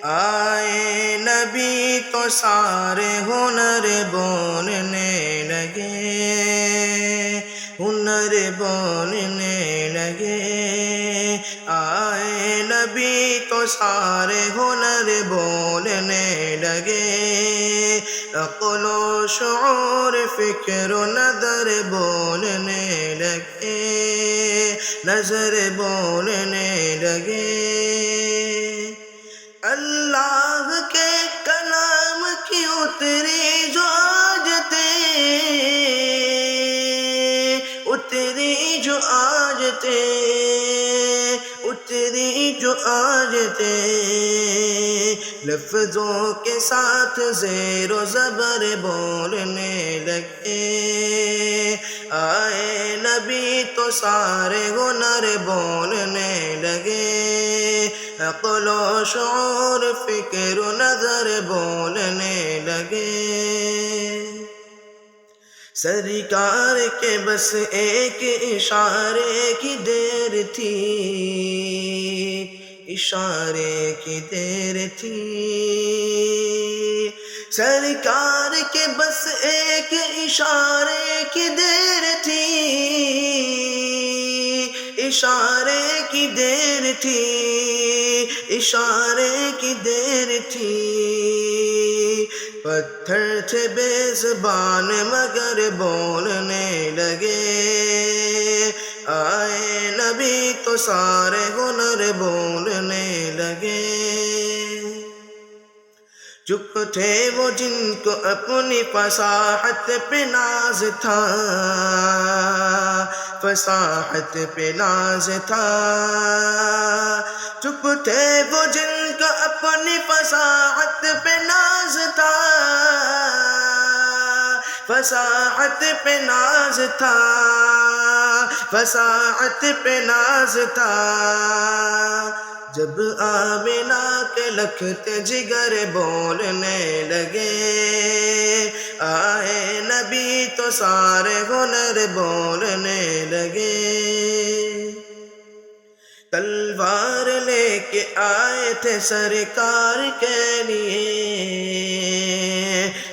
آئے نبی تو سارے ہنر بولنے لگے، ہنر بولنے لگے۔ آئے نبی تو سارے ہنر بولنے لگے، عقل و شعور فکر و نظر بولنے لگے، نظر بولنے لگے۔ اللہ کے کلام کی اتری جو آیتیں، اتری جو آیتیں، اتری جو آیتیں، لفظوں کے ساتھ زیر و زبر بولنے لگے۔ آئے نبی تو سارے ہنر بولنے لگے، عقل و شعور فکر و نظر بولنے لگے۔ سرکار کے بس ایک اشارے کی دیر تھی، اشارے کی دیر تھی۔ سرکار کے بس ایک اشارے کی دیر تھی، اشارے کی دیر تھی، اشارے کی دیر تھی۔ پتھر تھے بے زبان مگر بولنے لگے، آئے نبی تو سارے ہنر بولنے لگے۔ چپ تھے وہ جن کو اپنی فصاحت پہ ناز تھا، فصاحت پہ ناز تھا۔ چپ تھے وہ جن کو اپنی فصاحت پہ ناز تھا، فصاحت پہ ناز تھا، فصاحت پہ ناز تھا۔ جب آمنہ کے لکھتے جگر بولنے لگے، آئے نبی تو سارے ہنر بولنے لگے۔ تلوار لے کے آئے تھے سرکار کے لیے،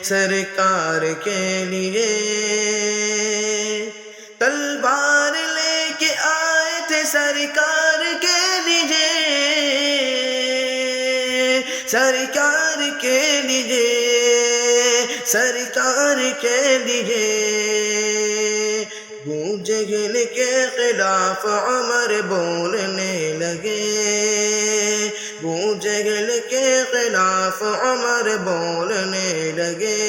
سرکار کے لیے۔ تلوار لے کے آئے تھے سرکار کے لیے، سرکار کے لیے، سرکار کے لیے۔ ابو جہل کے خلاف عمر بولنے لگے، ابو جہل کے خلاف عمر بولنے لگے۔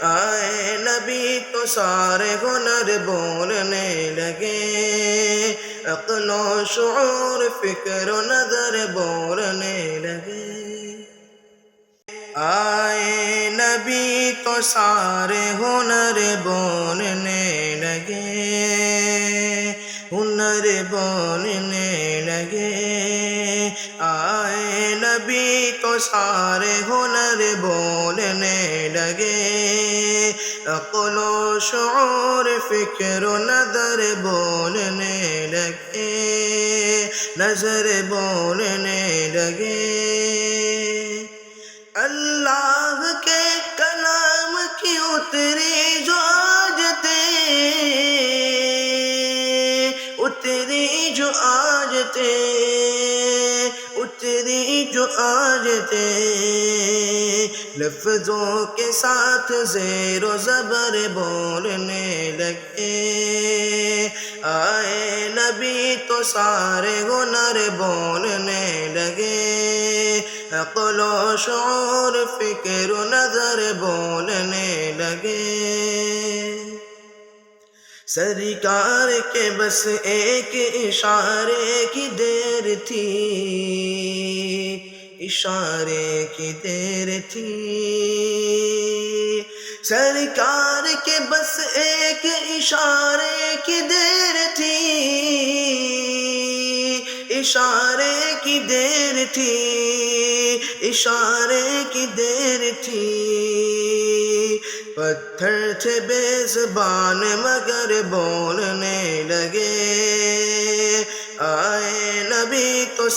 آئے نبی تو سارے ہنر بولنے لگے، عقل و شعور فکر و نظر بولنے لگے۔ آئے نبی تو سارے ہنر بولنے لگے، ہنر بولنے لگے۔ آئے نبی تو سارے ہنر بولنے لگے، عقل و شعور فکر و نظر بولنے لگے، نظر بولنے لگے۔ اللہ کے کلام کی اتری جو آیتیں، اتری جو آیتیں، اتری جو آیتیں، لفظوں کے ساتھ زیر و زبر بولنے لگے۔ آئے نبی تو سارے ہنر بولنے لگے، عقل و شعور فکر و نظر بولنے لگے۔ سرکار کے بس ایک اشارے کی دیر تھی، اشارے کی دیر تھی۔ سرکار کے بس ایک اشارے کی دیر تھی، اشارے کی دیر تھی، اشارے کی دیر تھی۔ پتھر تھے بے زبان مگر بولنے لگے، آئے نبی تو